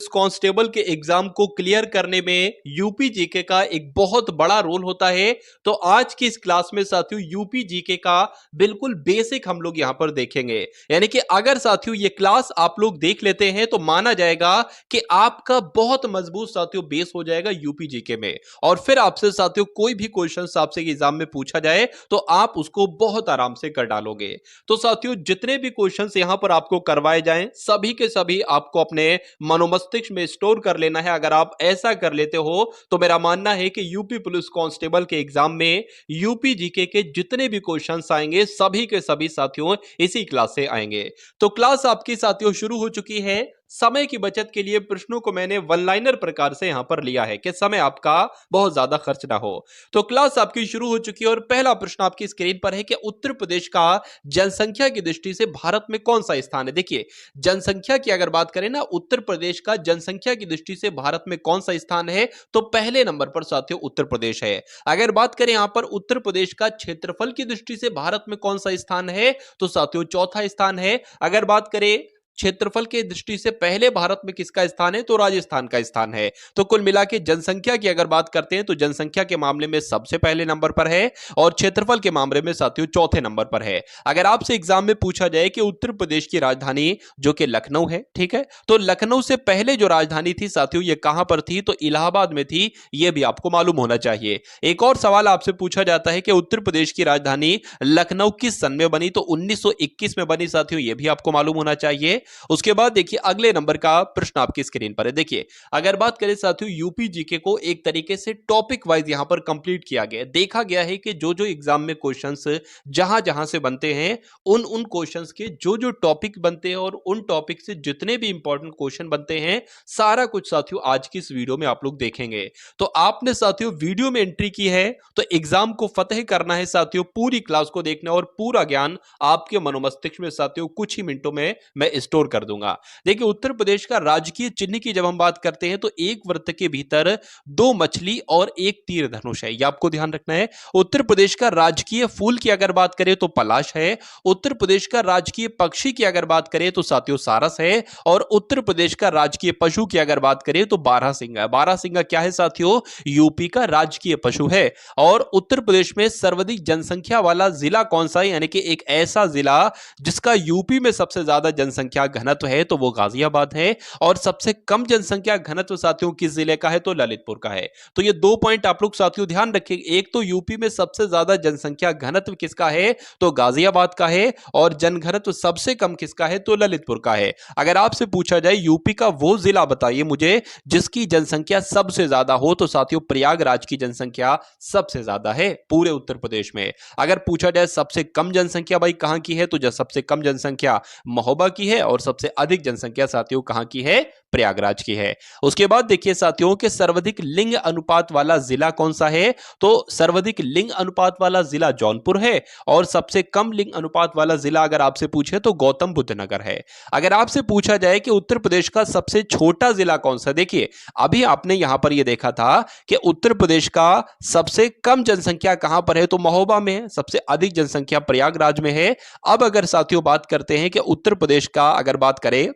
Constable के exam को clear करने में यूपी जीके का एक बहुत बड़ा रोल होता है। तो आज की इस क्लास में साथियों यूपी जीके का बिल्कुल बेसिक हम लोग यहां पर देखेंगे। यानी कि अगर साथियों ये क्लास आप लोग देख लेते हैं तो माना जाएगा कि आपका बहुत मजबूत साथियों बेस हो जाएगा यूपी जीके में। और फिर आपसे साथियों कोई भी क्वेश्चन आपसे एग्जाम में पूछा जाए तो आप उसको बहुत आराम से कर डालोगे। तो साथियों जितने भी क्वेश्चंस यहां पर आपको करवाए जाएं सभी के सभी आपको अपने मनोमस्तिष्क में स्टोर कर लेना है। अगर आप ऐसा कर लेते हो तो मेरा मानना है कि यूपी पुलिस कांस्टेबल के एग्जाम में यूपी जीके के जितने भी क्वेश्चंस आएंगे सभी के सभी साथियों इसी क्लास से आएंगे। तो क्लास आपकी साथियों शुरू हो चुकी है। समय की बचत के लिए प्रश्नों को मैंने वन लाइनर प्रकार से यहां पर लिया है कि समय आपका बहुत ज्यादा खर्च ना हो। तो क्लास आपकी शुरू हो चुकी है और पहला प्रश्न आपकी स्क्रीन पर है कि उत्तर प्रदेश का जनसंख्या की दृष्टि से भारत में कौन सा स्थान है। देखिए जनसंख्या की अगर बात करें ना उत्तर प्रदेश का जनसंख्या की दृष्टि से भारत में कौन सा स्थान है तो पहले नंबर पर साथियों उत्तर प्रदेश है। अगर बात करें यहां पर उत्तर प्रदेश का क्षेत्रफल की दृष्टि से भारत में कौन सा स्थान है तो साथियों चौथा स्थान है। अगर बात करें क्षेत्रफल की दृष्टि से पहले भारत में किसका स्थान है तो राजस्थान का स्थान है। तो कुल मिला के जनसंख्या की अगर बात करते हैं तो जनसंख्या के मामले में सबसे पहले नंबर पर है और क्षेत्रफल के मामले में साथियों चौथे नंबर पर है। अगर आपसे एग्जाम में पूछा जाए कि उत्तर प्रदेश की राजधानी जो कि लखनऊ है, ठीक है, तो लखनऊ से पहले जो राजधानी थी साथियों ये कहां पर थी तो इलाहाबाद में थी। यह भी आपको मालूम होना चाहिए। एक और सवाल आपसे पूछा जाता है कि उत्तर प्रदेश की राजधानी लखनऊ किस सन में बनी तो 1921 में बनी साथियों, यह भी आपको मालूम होना चाहिए। उसके बाद देखिए अगले नंबर का प्रश्न आपकी स्क्रीन पर है। देखिए अगर बात करें साथियों यूपी जीके को एक तरीके से टॉपिक वाइज यहां पर कंप्लीट किया गया, देखा गया है कि जो जो एग्जाम में क्वेश्चंस जहां जहां से बनते हैं उन उन क्वेश्चंस के जो जो टॉपिक बनते हैं और उन टॉपिक से जितने भी इंपॉर्टेंट क्वेश्चन बनते हैं सारा कुछ साथियों आज की इस वीडियो में आप लोग देखेंगे। तो आपने साथियों वीडियो में एंट्री की है तो एग्जाम को फतेह करना है साथियों, पूरी क्लास को देखना और पूरा ज्ञान आपके मनोमस्तिष्क में साथियों कुछ ही मिनटों में मैं स्टोर कर दूंगा। देखिए उत्तर प्रदेश का राजकीय चिन्ह की जब हम बात करते हैं तो एक वृत्त के भीतर दो मछली और एक तीर धनुष है, यह आपको ध्यान रखना है। उत्तर प्रदेश का राजकीय फूल की अगर बात करें तो पलाश है। उत्तर प्रदेश का राजकीय पक्षी की अगर बात करें तो साथियों सारस है। और उत्तर प्रदेश का राजकीय पशु की अगर बात करें तो बारहसिंगा है। बारहसिंगा क्या है साथियों, यूपी का राजकीय पशु है। और उत्तर प्रदेश में सर्वाधिक जनसंख्या वाला जिला कौन सा है, यानी कि एक ऐसा जिला जिसका यूपी में सबसे ज्यादा जनसंख्या घनत्व है तो वो गाजियाबाद है। और सबसे कम जनसंख्या घनत्व साथियों किस जिले का है तो ललितपुर का है। तो ये दो पॉइंट आप लोग साथियों ध्यान रखिए, एक तो यूपी में सबसे ज्यादा जनसंख्या घनत्व किसका है तो गाजियाबाद का है और जनघनत्व सबसे कम किसका है तो ललितपुर का है। अगर आपसे पूछा जाए यूपी का वो जिला बताइए मुझे जिसकी जनसंख्या सबसे ज्यादा हो तो साथियों प्रयागराज की जनसंख्या सबसे ज्यादा है पूरे उत्तर प्रदेश में। अगर पूछा जाए सबसे कम जनसंख्या भाई कहां की है तो जो सबसे कम जनसंख्या महोबा की है और सबसे अधिक जनसंख्या साथियों कहां की है प्रयागराज की है। उसके बाद देखिए साथियों के सर्वाधिक लिंग अनुपात वाला जिला कौन सा है तो सर्वाधिक लिंग अनुपात वाला जिला जौनपुर है और सबसे कम लिंग अनुपात वाला जिला अगर आपसे पूछे तो गौतम बुद्ध नगर है। अगर आपसे पूछा जाए कि उत्तर प्रदेश का सबसे छोटा जिला कौन सा, देखिए अभी आपने यहां पर यह देखा था कि उत्तर प्रदेश का सबसे कम जनसंख्या कहां पर है तो महोबा में है, सबसे अधिक जनसंख्या प्रयागराज में है। अब अगर साथियों बात करते हैं कि उत्तर प्रदेश का अगर बात करें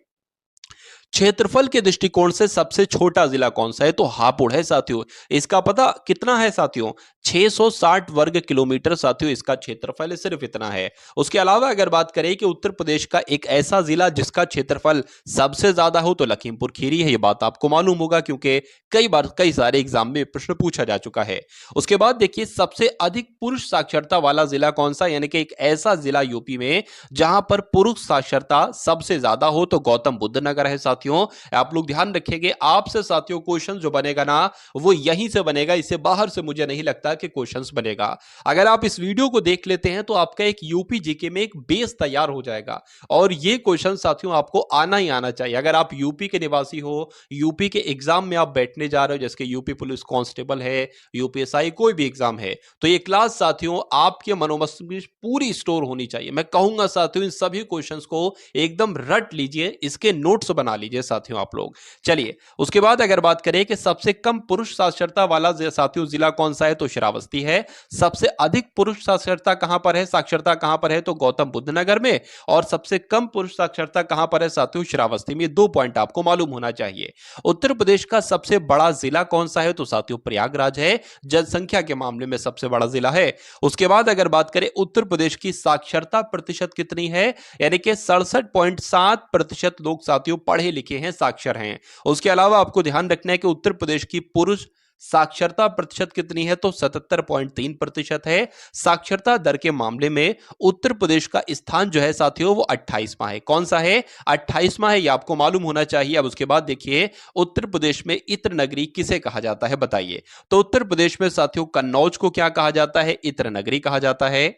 क्षेत्रफल के दृष्टिकोण से सबसे छोटा जिला कौन सा है तो हापुड़ है साथियों। इसका पता कितना है साथियों 660 वर्ग किलोमीटर साथियों इसका क्षेत्रफल है, सिर्फ इतना है। उसके अलावा अगर बात करें कि उत्तर प्रदेश का एक ऐसा जिला जिसका क्षेत्रफल सबसे ज्यादा हो तो लखीमपुर खीरी है। ये बात आपको मालूम होगा क्योंकि कई बार कई सारे एग्जाम में प्रश्न पूछा जा चुका है। उसके बाद देखिए सबसे अधिक पुरुष साक्षरता वाला जिला कौन सा, यानी कि एक ऐसा जिला यूपी में जहां पर पुरुष साक्षरता सबसे ज्यादा हो तो गौतम बुद्ध नगर है साथियों। आप लोग ध्यान रखेंगे आपसे साथियों क्वेश्चन जो बनेगा ना वो यहीं से बनेगा, इससे बाहर से मुझे नहीं लगता कि क्वेश्चंस बनेगा। अगर आप इस वीडियो को देख लेते हैं तो आपका एक यूपी जीके में एक बेस तैयार हो जाएगा और ये क्वेश्चन साथियों आपको आना ही आना चाहिए। अगर आप यूपी के निवासी हो, यूपी के एग्जाम में आप बैठने जा रहे हो जैसे यूपी पुलिस कांस्टेबल है, यूपीएसआई कोई भी एग्जाम है, तो ये क्लास साथियों आपके मनोमस्तिष्क में पूरी स्टोर होनी चाहिए। मैं कहूंगा साथियों इन सभी क्वेश्चंस को एकदम रट लीजिए, इसके नोट्स बना लीजिए। लीजिए साथियों आप लोग। चलिए, उसके बाद अगर बात करें कि सबसे कम पुरुष साक्षरता वाला साथियों जिला कौन सा है, तो श्रावस्ती है। सबसे अधिक पुरुष साक्षरता कहां पर है, साक्षरता कहां पर है, तो गौतम बुद्ध नगर में। और सबसे कम पुरुष साक्षरता कहां पर है साथियों, श्रावस्ती में। 2 पॉइंट आपको मालूम होना चाहिए। उत्तर प्रदेश का सबसे बड़ा जिला कौन सा है, तो साथियों प्रयागराज है, जनसंख्या के मामले में सबसे बड़ा जिला है। उसके बाद अगर बात करें उत्तर प्रदेश की साक्षरता प्रतिशत कितनी है, यानी कि 67.7% लोग साथियों पढ़े लिखे हैं, साक्षर हैं। उसके अलावा आपको ध्यान रखना है कि उत्तर प्रदेश की पुरुष साक्षरता प्रतिशत कितनी है, तो 77.3% है। साक्षरता दर के मामले में उत्तर प्रदेश का स्थान जो है साथियों वो 28वां है। कौन सा है, 28वां है, ये आपको मालूम होना चाहिए। अब उसके बाद देखिए उत्तर प्रदेश में इत्र नगरी किसे कहा जाता है, बताइए। तो उत्तर प्रदेश में साथियों कन्नौज को क्या कहा जाता है, इत्र नगरी कहा जाता है।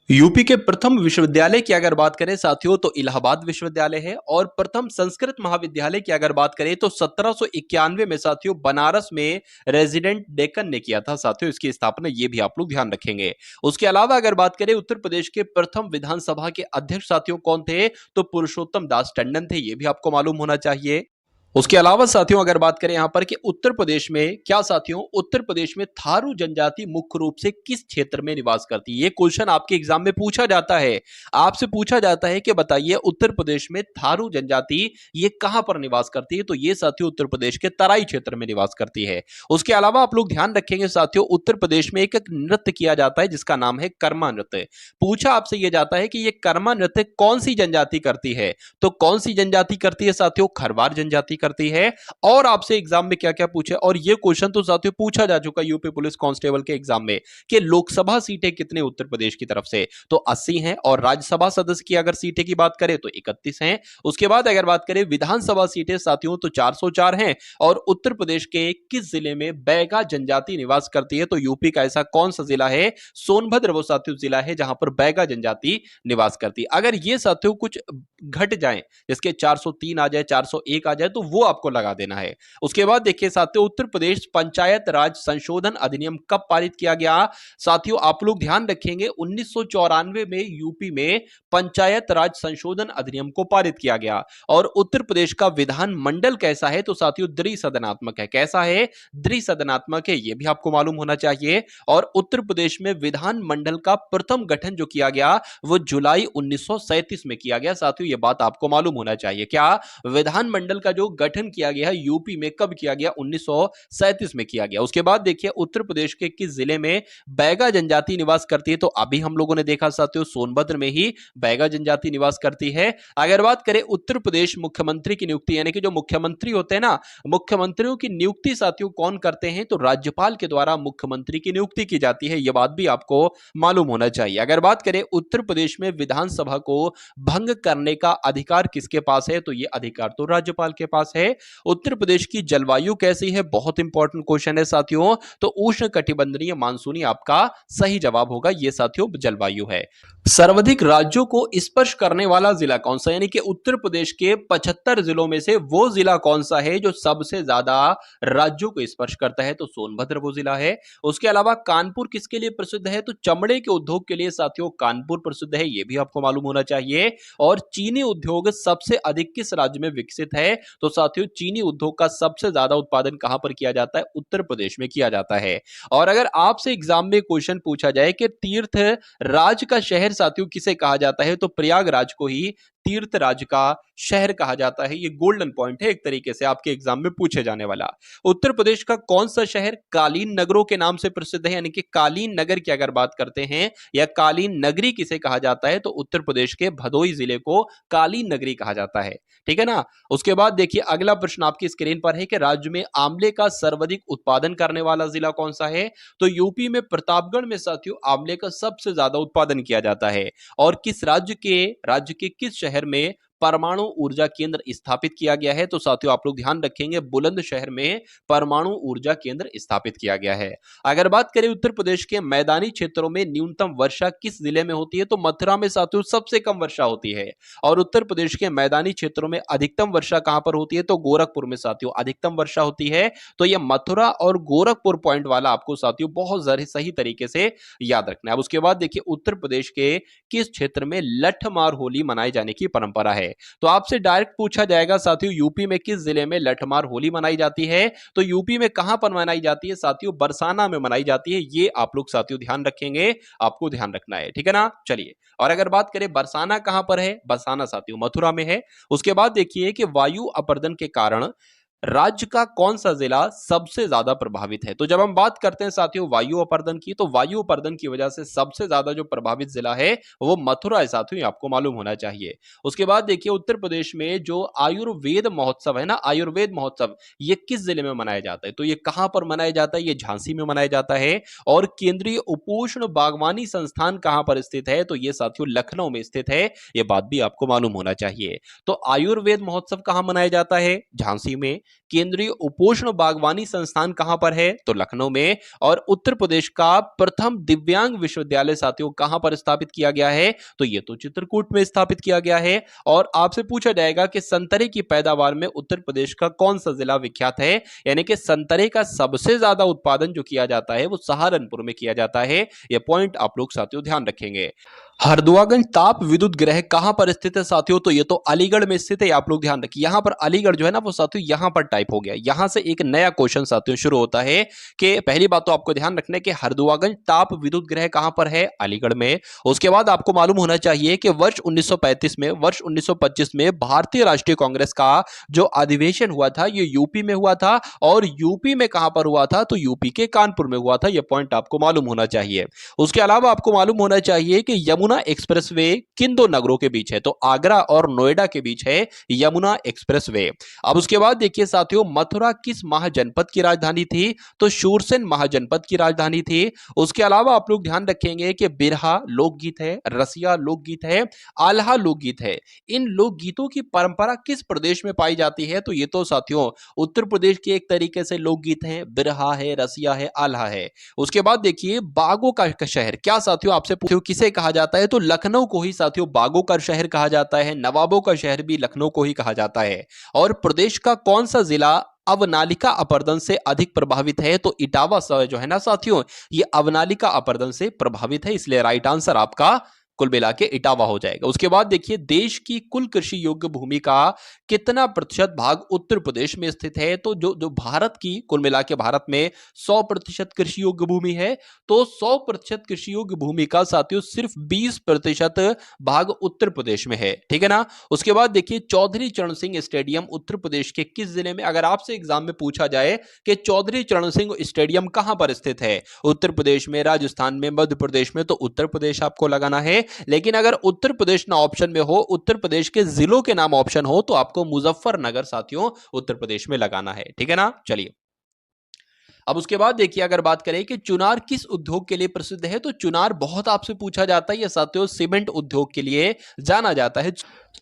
यूपी के प्रथम विश्वविद्यालय की अगर बात करें साथियों तो इलाहाबाद विश्वविद्यालय है। और प्रथम संस्कृत महाविद्यालय की अगर बात करें तो 1791 में साथियों बनारस में रेजिडेंट डेकन ने किया था साथियों इसकी स्थापना, ये भी आप लोग ध्यान रखेंगे। उसके अलावा अगर बात करें उत्तर प्रदेश के प्रथम विधानसभा के अध्यक्ष साथियों कौन थे, तो पुरुषोत्तम दास टंडन थे, ये भी आपको मालूम होना चाहिए। उसके अलावा साथियों अगर बात करें यहां पर कि उत्तर प्रदेश में क्या साथियों, उत्तर प्रदेश में थारू जनजाति मुख्य रूप से किस क्षेत्र में निवास करती है, ये क्वेश्चन आपके एग्जाम में पूछा जाता है। आपसे पूछा जाता है कि बताइए उत्तर प्रदेश में थारू जनजाति ये कहां पर निवास करती है, तो ये साथियों उत्तर प्रदेश के तराई क्षेत्र में निवास करती है। उसके अलावा आप लोग ध्यान रखेंगे साथियों उत्तर प्रदेश में एक नृत्य किया जाता है जिसका नाम है कर्मा नृत्य। पूछा आपसे यह जाता है कि ये कर्मा नृत्य कौन सी जनजाति करती है, तो कौन सी जनजाति करती है साथियों, खरवार जनजाति करती है। और आपसे एग्जाम में क्या क्या पूछे, और ये क्वेश्चन तो साथियों पूछा जा चुका यूपी पुलिस कांस्टेबल के एग्जाम में कि लोकसभा सीटें कितने उत्तर प्रदेश की तरफ से, तो 80 हैं। और राज्यसभा सदस्य की अगर सीटें की बात करें तो 31 हैं। उसके बाद अगर बात करें विधानसभा सीटें साथियों तो 404 हैं। और उत्तर प्रदेश के किस जिले में बैगा जनजाति निवास करती है, तो यूपी का ऐसा कौन सा जिला है, सोनभद्र वो साथियों जिला है जहां पर बैगा जनजाति निवास करती है। अगर ये साथियों कुछ घट जाए, जिसके 403 आ जाए, 401 आ जाए, तो वो आपको लगा देना है। उसके बाद देखिए साथियों उत्तर प्रदेश पंचायत राज संशोधन अधिनियम कब पारित किया गया, साथियों आप लोग ध्यान रखेंगे 1994 में यूपी में पंचायत राज संशोधन अधिनियम को पारित किया गया। और उत्तर प्रदेश का विधान मंडल कैसा है, तो साथियों द्विसदनात्मक है। कैसा है, द्विसदनात्मक है, यह भी आपको मालूम होना चाहिए। और उत्तर प्रदेश में विधान मंडल का प्रथम गठन जो किया गया वो जुलाई 1937 में किया गया साथियों, यह बात आपको मालूम होना चाहिए। क्या विधानमंडल का जो गठन किया गया है यूपी में कब किया गया, 1937 में किया गया। उसके बाद देखिए उत्तर प्रदेश के किस जिले में बैगा जनजाति निवास करती है, तो अभी हम लोगों ने देखा साथियों सोनभद्र में ही बैगा जनजाति निवास करती है। अगर बात करें उत्तर प्रदेश मुख्यमंत्री की नियुक्ति, यानी कि जो मुख्यमंत्री होते हैं ना, मुख्यमंत्रियों की नियुक्ति साथियों कौन करते हैं, तो राज्यपाल के द्वारा मुख्यमंत्री की नियुक्ति की जाती है, यह बात भी आपको मालूम होना चाहिए। अगर बात करें उत्तर प्रदेश में विधानसभा को भंग करने का अधिकार किसके पास है, तो यह अधिकार तो राज्यपाल के पास है। उत्तर प्रदेश की जलवायु कैसी है, बहुत इंपॉर्टेंट क्वेश्चन है साथियों, तो उष्ण कटिबंधीय मानसूनी आपका सही जवाब होगा, यह साथियों जलवायु है। सर्वाधिक राज्यों को स्पर्श करने वाला जिला कौन सा, यानी कि उत्तर प्रदेश के 75 जिलों में से वो जिला कौन सा है जो सबसे ज्यादा राज्यों को स्पर्श करता है, तो सोनभद्र वो जिला है। उसके अलावा कानपुर किसके लिए प्रसिद्ध है, तो चमड़े के उद्योग के लिए साथियों कानपुर प्रसिद्ध है, यह भी आपको मालूम होना चाहिए। और चीनी उद्योग सबसे अधिक किस राज्य में विकसित है, तो साथियों चीनी उद्योग का सबसे ज्यादा उत्पादन कहां पर किया जाता है, उत्तर प्रदेश में किया जाता है। और अगर आपसे एग्जाम में क्वेश्चन पूछा जाए कि तीर्थ राज का शहर साथियों किसे कहा जाता है, तो प्रयागराज को ही तीर्थ राज का शहर कहा जाता है। ये गोल्डन पॉइंट है एक तरीके से आपके एग्जाम में पूछे जाने वाला। उत्तर प्रदेश का कौन सा शहर कालीन नगरों के नाम से प्रसिद्ध है, यानी कि कालीन नगर की अगर बात करते हैं या कालीन नगरी किसे कहा जाता है, तो उत्तर प्रदेश के भदोई जिले को कालीन नगरी कहा जाता है, ठीक है ना। उसके बाद देखिए अगला प्रश्न आपकी स्क्रीन पर है कि राज्य में आंवले का सर्वाधिक उत्पादन करने वाला जिला कौन सा है, तो यूपी में प्रतापगढ़ में साथियों आंवले का सबसे ज्यादा उत्पादन किया जाता है। और किस राज्य के किस शहर में परमाणु ऊर्जा केंद्र स्थापित किया गया है, तो साथियों आप लोग ध्यान रखेंगे बुलंदशहर में परमाणु ऊर्जा केंद्र स्थापित किया गया है। अगर बात करें उत्तर प्रदेश के मैदानी क्षेत्रों में न्यूनतम वर्षा किस जिले में होती है, तो मथुरा में साथियों सबसे कम वर्षा होती है। और उत्तर प्रदेश के मैदानी क्षेत्रों में अधिकतम वर्षा कहां पर होती है, तो गोरखपुर में साथियों अधिकतम वर्षा होती है। तो यह मथुरा और गोरखपुर पॉइंट वाला आपको साथियों बहुत सही तरीके से याद रखना है। अब उसके बाद देखिए उत्तर प्रदेश के किस क्षेत्र में लठमार होली मनाए जाने की परंपरा है, है। तो आपसे डायरेक्ट पूछा जाएगा साथियों यूपी में किस जिले में लठमार होली मनाई जाती है, तो यूपी में कहां पर मनाई जाती है साथियों, बरसाना में मनाई जाती है। ये आप लोग साथियों ध्यान रखेंगे, आपको ध्यान रखना है, ठीक है ना। चलिए, और अगर बात करें बरसाना कहां पर है, बरसाना साथियों मथुरा में है। उसके बाद देखिए कि वायु अपर्दन के कारण राज्य का कौन सा जिला सबसे ज्यादा प्रभावित है। तो जब हम बात करते हैं साथियों वायु अपर्दन की, तो वायु अपर्दन की वजह से सबसे ज्यादा जो प्रभावित जिला है वो मथुरा है साथियों, ये आपको मालूम होना चाहिए। उसके बाद देखिए उत्तर प्रदेश में जो आयुर्वेद महोत्सव है ना, आयुर्वेद महोत्सव, ये किस जिले में मनाया जाता है, तो ये कहां पर मनाया जाता है, ये झांसी में मनाया जाता है। और केंद्रीय उपोष्ण बागवानी संस्थान कहां पर स्थित है, तो ये साथियों लखनऊ में स्थित है। ये बात भी आपको मालूम होना चाहिए। तो आयुर्वेद महोत्सव कहां मनाया जाता है, झांसी में। केंद्रीय उपोष्ण बागवानी संस्थान कहां पर है, तो लखनऊ में। और उत्तर प्रदेश का प्रथम दिव्यांग विश्वविद्यालय साथियों कहां पर स्थापित किया गया है, तो ये तो चित्रकूट में स्थापित किया गया है। और आपसे पूछा जाएगा कि संतरे की पैदावार में उत्तर प्रदेश का कौन सा जिला विख्यात है, यानी कि संतरे का सबसे ज्यादा उत्पादन जो किया जाता है वो सहारनपुर में किया जाता है। यह पॉइंट आप लोग साथियों ध्यान रखेंगे। हरदुआगंज ताप विद्युत ग्रह कहां पर स्थित है साथियों, तो ये तो अलीगढ़ में स्थित है, आप लोग ध्यान रखिए। यहां पर अलीगढ़ जो है ना वो साथियों यहां पर टाइप हो गया। यहां से एक नया क्वेश्चन साथियों शुरू होता है कि पहली बात तो आपको ध्यान रखना है कि हरदुआगंज ताप विद्युत ग्रह कहां पर है, अलीगढ़ में। उसके बाद आपको मालूम होना चाहिए कि वर्ष 1935 में, वर्ष 1925 में भारतीय राष्ट्रीय कांग्रेस का जो अधिवेशन हुआ था ये यूपी में हुआ था। और यूपी में कहां पर हुआ था, तो यूपी के कानपुर में हुआ था। यह पॉइंट आपको मालूम होना चाहिए। उसके अलावा आपको मालूम होना चाहिए कि यमुना एक्सप्रेसवे किन दो नगरों के बीच है, तो आगरा और नोएडा के बीच है यमुना एक्सप्रेसवे। अब उसके बाद देखिए साथियों मथुरा किस महाजनपद की राजधानी थी, तो शूरसेन महाजनपद की राजधानी थी। उसके अलावा आप लोग ध्यान रखेंगे कि बिरहा लोकगीत है, रसिया लोकगीत है, आल्हा लोकगीत है। इन लोकगीतों की परंपरा किस प्रदेश में पाई जाती है, तो ये तो साथियों उत्तर प्रदेश के एक तरीके से लोकगीत हैं, बिरहा है, रसिया है, आल्हा है। उसके बाद देखिए बागों का शहर क्या साथियों, आपसे पूछो किसे कहा जाता है, तो लखनऊ को ही साथियों बागों का शहर कहा जाता है। नवाबों का शहर भी लखनऊ को ही कहा जाता है। और प्रदेश का कौन सा जिला अवनालिका अपर्दन से अधिक प्रभावित है, तो इटावा जो है ना साथियों ये अवनालिका अपर्दन से प्रभावित है, इसलिए राइट आंसर आपका कुल मिला के इटावा हो जाएगा। उसके बाद देखिए देश की कुल कृषि योग्य भूमि का कितना प्रतिशत भाग उत्तर प्रदेश में स्थित है, तो जो जो भारत की कुल मिला के भारत में 100% कृषि योग्य भूमि है, तो 100% कृषि योग्य भूमि का साथियों सिर्फ 20% भाग उत्तर प्रदेश में है, ठीक है ना। उसके बाद देखिए चौधरी चरण सिंह स्टेडियम उत्तर प्रदेश के किस जिले में, अगर आपसे एग्जाम में पूछा जाए कि चौधरी चरण सिंह स्टेडियम कहां पर स्थित है, उत्तर प्रदेश में, राजस्थान में, मध्य प्रदेश में, तो उत्तर प्रदेश आपको लगाना है। लेकिन अगर उत्तर प्रदेश ना ऑप्शन में हो, उत्तर प्रदेश के जिलों के नाम ऑप्शन हो, तो आपको मुजफ्फरनगर साथियों उत्तर प्रदेश में लगाना है, ठीक है ना। चलिए अब उसके बाद देखिए अगर बात करें कि चुनार किस उद्योग के लिए प्रसिद्ध है, तो चुनार बहुत आपसे पूछा जाता है, यह साथियों सीमेंट उद्योग के लिए जाना जाता है।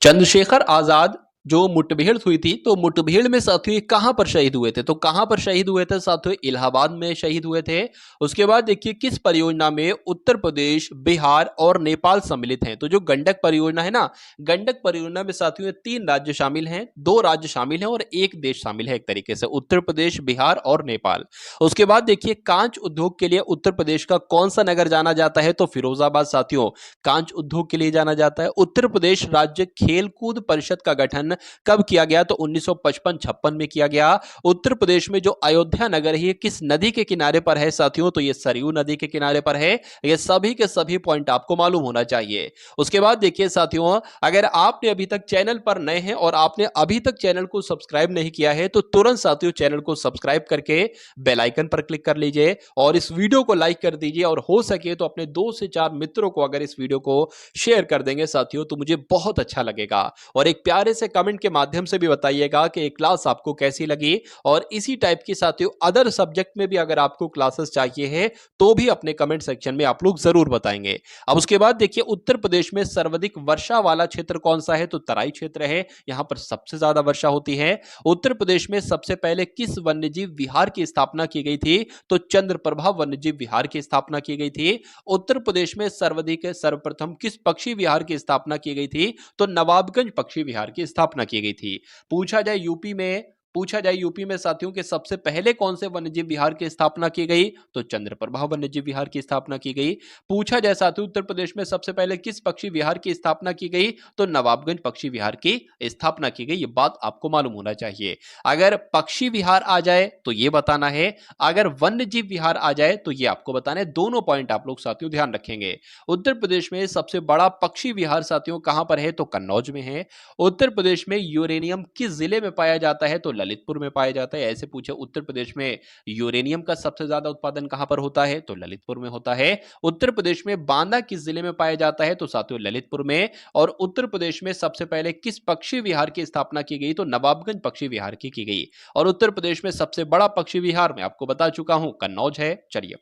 चंद्रशेखर आजाद जो मुठभेड़ हुई थी, तो मुठभेड़ में साथियों ये कहां पर शहीद हुए थे, तो कहां पर शहीद हुए थे साथियों, इलाहाबाद में शहीद हुए थे। उसके बाद देखिए किस परियोजना में उत्तर प्रदेश, बिहार और नेपाल सम्मिलित हैं, तो जो गंडक परियोजना है ना, गंडक परियोजना में साथियों 3 राज्य शामिल हैं, 2 राज्य शामिल हैं और 1 देश शामिल है, एक तरीके से उत्तर प्रदेश, बिहार और नेपाल। उसके बाद देखिए कांच उद्योग के लिए उत्तर प्रदेश का कौन सा नगर जाना जाता है, तो फिरोजाबाद साथियों कांच उद्योग के लिए जाना जाता है। उत्तर प्रदेश राज्य खेलकूद परिषद का गठन कब किया गया, तो 1955-56 में किया गया। उत्तर प्रदेश में जो अयोध्या नगर है ये किस नदी के किनारे पर है साथियों, तो ये सरयू नदी के किनारे पर है। ये सभी के सभी पॉइंट आपको मालूम होना चाहिए। उसके बाद देखिए साथियों अगर आपने अभी तक चैनल पर नए हैं और आपने अभी तक चैनल को सब्सक्राइब नहीं किया है, तो तुरंत साथियों चैनल को सब्सक्राइब करके बेल आइकन पर क्लिक कर लीजिए और इस वीडियो को लाइक कर दीजिए, और हो सके तो अपने 2 से 4 मित्रों को अगर इस वीडियो को शेयर कर देंगे साथियों तो मुझे बहुत अच्छा लगेगा। और एक प्यारे से कमेंट के माध्यम से भी बताइएगा कि ये क्लास आपको कैसी लगी, और इसी टाइप की साथियों अदर सब्जेक्ट में भी अगर आपको क्लासेस चाहिए है तो भी अपने कमेंट सेक्शन में आप लोग जरूर बताएंगे। अब उसके बाद देखिए उत्तर प्रदेश में सर्वाधिक वर्षा वाला क्षेत्र कौन सा है, तो तराई क्षेत्र है, यहां पर सबसे ज्यादा वर्षा होती है। उत्तर प्रदेश में सबसे पहले किस वन्यजीव विहार की स्थापना की गई थी, तो चंद्रप्रभा वन्यजीव विहार की स्थापना की गई थी। उत्तर प्रदेश में सर्वाधिक सर्वप्रथम किस पक्षी विहार की स्थापना की गई थी, तो नवाबगंज पक्षी विहार की स्थापना की गई थी। पूछा जाए यूपी में पूछा जाए यूपी में साथियों के सबसे पहले कौन से वन्यजीव विहार की स्थापना की गई, तो चंद्रप्रभा वन्यजीव विहार की स्थापना की गई। पूछा जाए साथियों उत्तर प्रदेश में सबसे पहले किस पक्षी विहार की स्थापना की गई, तो नवाबगंज पक्षी विहार की स्थापना की गई। ये बात आपको मालूम होना चाहिए। अगर पक्षी विहार आ जाए तो ये बताना है, अगर वन्यजीव विहार आ जाए तो ये आपको बताना है। दोनों पॉइंट आप लोग साथियों ध्यान रखेंगे। उत्तर प्रदेश में सबसे बड़ा पक्षी विहार साथियों कहां पर है, तो कन्नौज में है। उत्तर प्रदेश में यूरेनियम किस जिले में पाया जाता है, तो ललितपुर में पाया जाता है। ऐसे पूछे उत्तर प्रदेश में यूरेनियम का सबसे ज्यादा उत्पादन कहां पर होता है, तो ललितपुर में होता है। उत्तर प्रदेश में बांदा किस जिले में पाया जाता है, तो साथियों ललितपुर में। और उत्तर प्रदेश में सबसे पहले किस पक्षी विहार की स्थापना की गई, तो नवाबगंज पक्षी विहार की गई। और उत्तर प्रदेश में सबसे बड़ा पक्षी विहार मैं आपको बता चुका हूं कन्नौज है। चलिए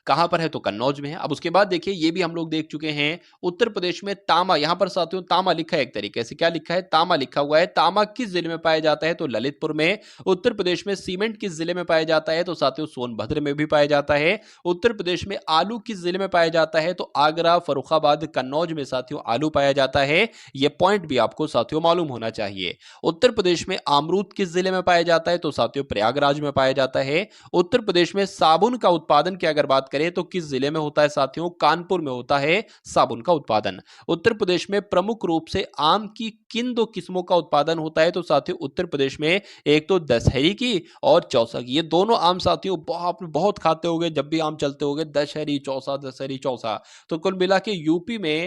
कहां पर है, तो कन्नौज में है। अब उसके बाद देखिए ये भी हम लोग देख चुके हैं। उत्तर प्रदेश में तामा, यहां पर साथियों तामा लिखा है एक तरीके से, क्या लिखा है, तामा लिखा हुआ है। तामा किस जिले में पाया जाता है, तो ललितपुर में। उत्तर प्रदेश में सीमेंट किस जिले में पाया जाता है, तो साथियों सोनभद्र में भी पाया जाता है। उत्तर प्रदेश में आलू किस जिले में पाया जाता है, तो आगरा, फर्रुखाबाद, कन्नौज में साथियों आलू पाया जाता है। यह पॉइंट भी आपको साथियों मालूम होना चाहिए। उत्तर प्रदेश में अमरूद किस जिले में पाया जाता है, तो साथियों प्रयागराज में पाया जाता है। उत्तर प्रदेश में साबुन का उत्पादन की अगर बात करें तो किस जिले में होता है साथियों, कानपुर में होता है साबुन का उत्पादन। उत्तर प्रदेश में प्रमुख रूप से आम की किन दो किस्मों का उत्पादन होता है, तो साथियों उत्तर प्रदेश में एक तो दशहरी की और चौसा की। ये दोनों आम साथियों आप बहुत खाते होंगे, जब भी आम चलते होंगे दशहरी चौसा, दशहरी चौसा। तो कुल मिला के यूपी में